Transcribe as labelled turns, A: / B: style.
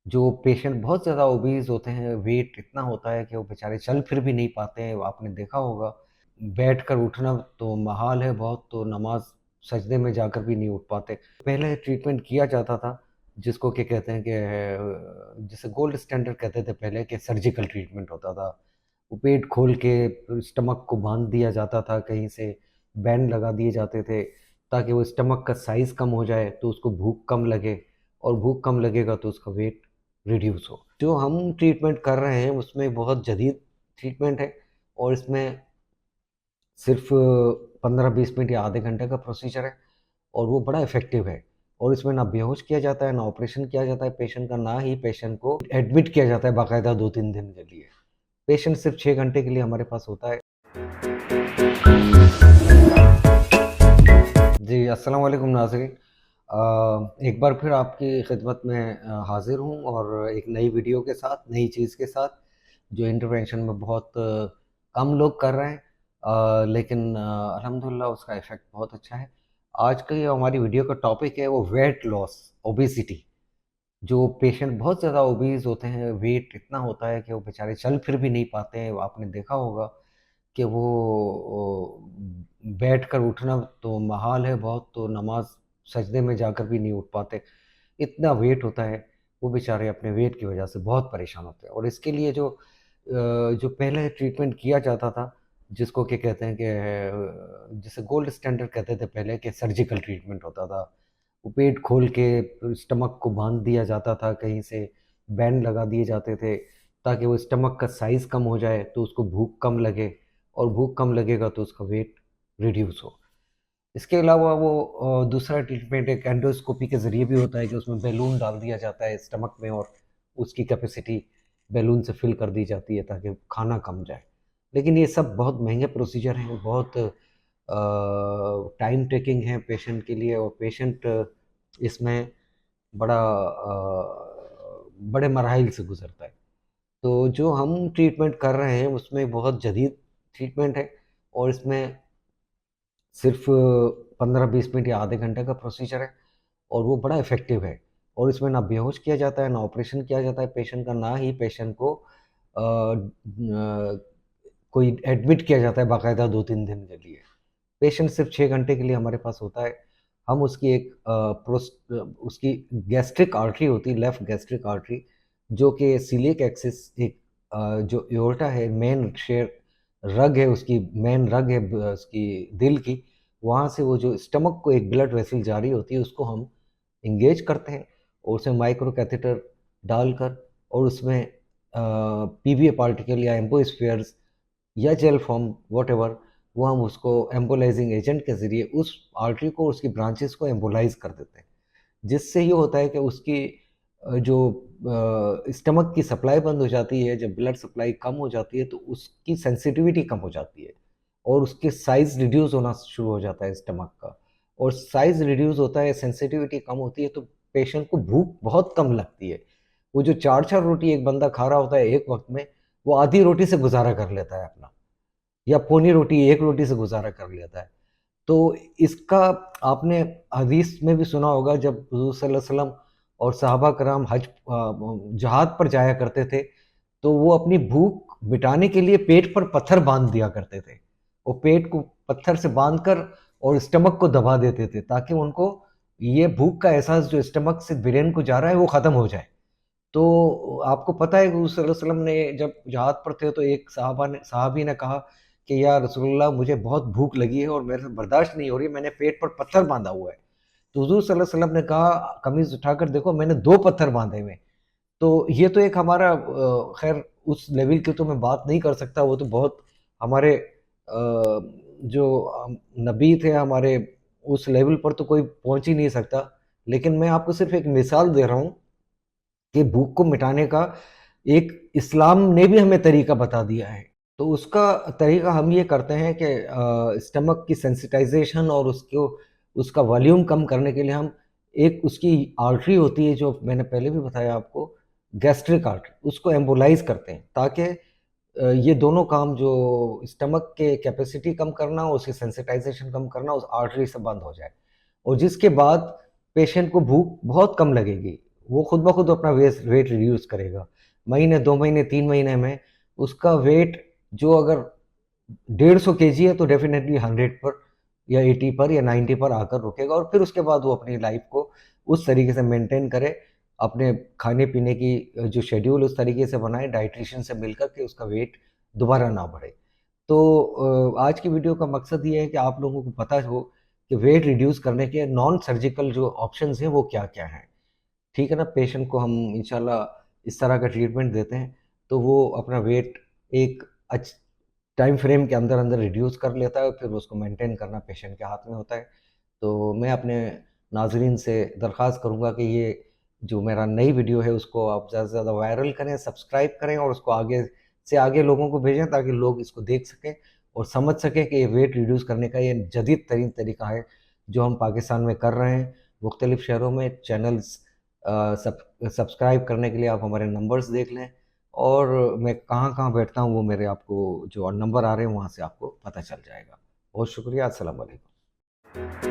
A: जो पेशेंट बहुत ज़्यादा ओबीज़ होते हैं, वेट इतना होता है कि वो बेचारे चल फिर भी नहीं पाते हैं, आपने देखा होगा। बैठकर उठना तो महाल है बहुत, तो नमाज़ सजदे में जाकर भी नहीं उठ पाते। पहले ट्रीटमेंट किया जाता था, जिसको क्या कहते हैं कि जिसे गोल्ड स्टैंडर्ड कहते थे पहले, कि सर्जिकल ट्रीटमेंट होता था। वो पेट खोल के स्टमक को बाँध दिया जाता था, कहीं से बैंड लगा दिए जाते थे, ताकि वो स्टमक का साइज़ कम हो जाए, तो उसको भूख कम लगे, और भूख कम लगेगा तो उसका वेट रिड्यूस हो। जो हम ट्रीटमेंट कर रहे हैं उसमें बहुत जदीद ट्रीटमेंट है, और इसमें सिर्फ़ 15-20 मिनट या आधे घंटे का प्रोसीजर है, और वो बड़ा इफ़ेक्टिव है। और इसमें ना बेहोश किया जाता है, ना ऑपरेशन किया जाता है पेशेंट का, ना ही पेशेंट को एडमिट किया जाता है बाकायदा 2-3 दिन के लिए। पेशेंट सिर्फ़ 6 घंटे के लिए हमारे पास होता है। जी, अस्सलाम वालेकुम नाज़रीन। एक बार फिर आपकी खिदमत में हाज़िर हूँ, और एक नई वीडियो के साथ, नई चीज़ के साथ, जो इंटरवेंशन में बहुत कम लोग कर रहे हैं, लेकिन अल्हम्दुलिल्लाह उसका इफ़ेक्ट बहुत अच्छा है। आज की जो हमारी वीडियो का टॉपिक है वो वेट लॉस, ओबेसिटी। जो पेशेंट बहुत ज़्यादा ओबीज़ होते हैं, वेट इतना होता है कि वो बेचारे चल फिर भी नहीं पाते हैं, आपने देखा होगा कि वो बैठकर उठना तो महाल है बहुत, तो नमाज़ सजदे में जाकर भी नहीं उठ पाते। इतना वेट होता है, वो बेचारे अपने वेट की वजह से बहुत परेशान होते हैं। और इसके लिए जो पहले ट्रीटमेंट किया जाता था, जिसको क्या कहते हैं कि जिसे गोल्ड स्टैंडर्ड कहते थे पहले, कि सर्जिकल ट्रीटमेंट होता था। वो पेट खोल के स्टमक को बाँध दिया जाता था, कहीं से बैंड लगा दिए जाते थे, ताकि वो स्टमक का साइज़ कम हो जाए, तो उसको भूख कम लगे, और भूख कम लगेगा तो उसका वेट रिड्यूस हो। इसके अलावा वो दूसरा ट्रीटमेंट एक एंडोस्कोपी के ज़रिए भी होता है, कि उसमें बैलून डाल दिया जाता है स्टमक में, और उसकी कैपेसिटी बैलून से फिल कर दी जाती है, ताकि खाना कम जाए। लेकिन ये सब बहुत महँगे प्रोसीजर हैं, बहुत टाइम टेकिंग है पेशेंट के लिए, और पेशेंट इसमें बड़े मराहिल से गुज़रता है। तो जो हम ट्रीटमेंट कर रहे हैं उसमें बहुत जदीद ट्रीटमेंट है, और इसमें सिर्फ़ 15-20 मिनट या आधे घंटे का प्रोसीजर है, और वो बड़ा इफ़ेक्टिव है। और इसमें ना बेहोश किया जाता है, ना ऑपरेशन किया जाता है पेशेंट का, ना ही पेशेंट को कोई एडमिट किया जाता है बाकायदा 2-3 दिन के लिए। पेशेंट सिर्फ़ 6 घंटे के लिए हमारे पास होता है। हम उसकी उसकी गैस्ट्रिक आर्टरी होती है, लेफ्ट गैस्ट्रिक आर्टरी, जो कि सीलिएक एक्सिस, एक जो एओर्टा है, मेन शेयर रग है उसकी, मेन रग है उसकी दिल की, वहाँ से वो जो स्टमक को एक ब्लड वेसल जारी होती है, उसको हम एंगेज करते हैं, और उसमें माइक्रो कैथेटर डालकर, और उसमें पीवीए पार्टिकल या एम्बोस्फीयर्स या जेल फॉर्म व्हाटएवर, वो हम उसको एम्बोलाइजिंग एजेंट के ज़रिए उस आर्टरी को, उसकी ब्रांचेस को एम्बोलाइज़ कर देते हैं। जिससे ये होता है कि उसकी जो स्टमक की सप्लाई बंद हो जाती है, जब ब्लड सप्लाई कम हो जाती है, तो उसकी सेंसिटिविटी कम हो जाती है, और उसके साइज़ रिड्यूस होना शुरू हो जाता है स्टमक का। और साइज़ रिड्यूस होता है, सेंसिटिविटी कम होती है, तो पेशेंट को भूख बहुत कम लगती है। वो जो 4-4 रोटी एक बंदा खा रहा होता है एक वक़्त में, वो आधी रोटी से गुज़ारा कर लेता है अपना, या पौनी रोटी, 1 रोटी से गुज़ारा कर लेता है। तो इसका आपने हदीस में भी सुना होगा, जब हुज़ूर सल्लल्लाहु अलैहि वसल्लम और सहाबा कराम जहाद पर जाया करते थे, तो वो अपनी भूख मिटाने के लिए पेट पर पत्थर बाँध दिया करते थे। वो पेट को पत्थर से बाँध कर और स्टमक को दबा देते थे, ताकि उनको ये भूख का एहसास जो स्टमक से ब्रेन को जा रहा है, वो ख़त्म हो जाए। तो आपको पता है कि हुज़ूर सल्लल्लाहु अलैहि वसल्लम ने जब जहाद पर थे, तो एक सहाबी ने कहा कि या रसूलल्लाह, मुझे बहुत भूख लगी है और मेरे से बर्दाश्त नहीं हो रही, मैंने पेट पर पत्थर बाँधा हुआ है। तो हुज़ूर सल्लल्लाहु अलैहि वसल्लम ने कहा, कमीज़ उठाकर देखो, मैंने 2 पत्थर बाँधे हुए हैं। तो ये तो एक हमारा ख़ैर उस लेवल की तो मैं बात नहीं कर सकता, वो तो बहुत हमारे जो नबी थे हमारे, उस लेवल पर तो कोई पहुँच ही नहीं सकता। लेकिन मैं आपको सिर्फ़ एक मिसाल दे रहा हूँ कि भूख को मिटाने का एक इस्लाम ने भी हमें तरीका बता दिया है। तो उसका तरीका हम ये करते हैं कि स्टमक की सेंसिटाइज़ेशन और उसको उसका वॉल्यूम कम करने के लिए हम एक उसकी आर्टरी होती है, जो मैंने पहले भी बताया आपको, गैस्ट्रिक आर्टरी, उसको एम्बोलाइज़ करते हैं, ताकि ये दोनों काम, जो स्टमक के कैपेसिटी कम करना और उसकी सेंसिटाइज़ेशन कम करना, उस आर्टरी से बंद हो जाए। और जिसके बाद पेशेंट को भूख बहुत कम लगेगी। वो खुद ब खुद अपना वेट रिड्यूस करेगा। महीने, 2 महीने, 3 महीने में उसका वेट जो अगर 150 केजी है तो डेफ़िनेटली 100 पर या 80 पर या 90 पर आकर रुकेगा, और फिर उसके बाद वो अपनी लाइफ़ को उस तरीके से मेंटेन करे, अपने खाने-पीने की जो शेड्यूल उस तरीके से बनाए, डायटीशियन से मिलकर के उसका वेट दोबारा ना बढ़े। तो आज की वीडियो का मकसद ये है कि आप लोगों को पता हो कि वेट रिड्यूस करने के नॉन सर्जिकल जो ऑप्शंस हैं वो क्या-क्या हैं। ठीक है ना? पेशेंट को हम इंशाल्लाह इस तरह का ट्रीटमेंट देते हैं, तो वो अपना वेट एक अच्छ टाइम फ्रेम के अंदर-अंदर रिड्यूस कर लेता है, फिर उसको मेंटेन करना पेशेंट के हाथ में होता है। तो मैं अपने नाज़रीन से दरख्वास्त करूँगा कि ये जो मेरा नई वीडियो है उसको आप ज़्यादा से ज़्यादा वायरल करें, सब्सक्राइब करें और उसको आगे से आगे लोगों को भेजें, ताकि लोग इसको देख सकें और समझ सकें कि ये वेट रिड्यूस करने का ये जदीद तरीन तरीका है, जो हम पाकिस्तान में कर रहे हैं। मुख्तलिफ़ शहरों में चैनल्स सब्सक्राइब करने के लिए आप हमारे नंबर्स देख लें, और मैं कहाँ-कहाँ बैठता हूँ वो मेरे आपको जो नंबर आ रहे हैं वहाँ से आपको पता चल जाएगा। बहुत शुक्रिया, अस्सलाम वालेकुम।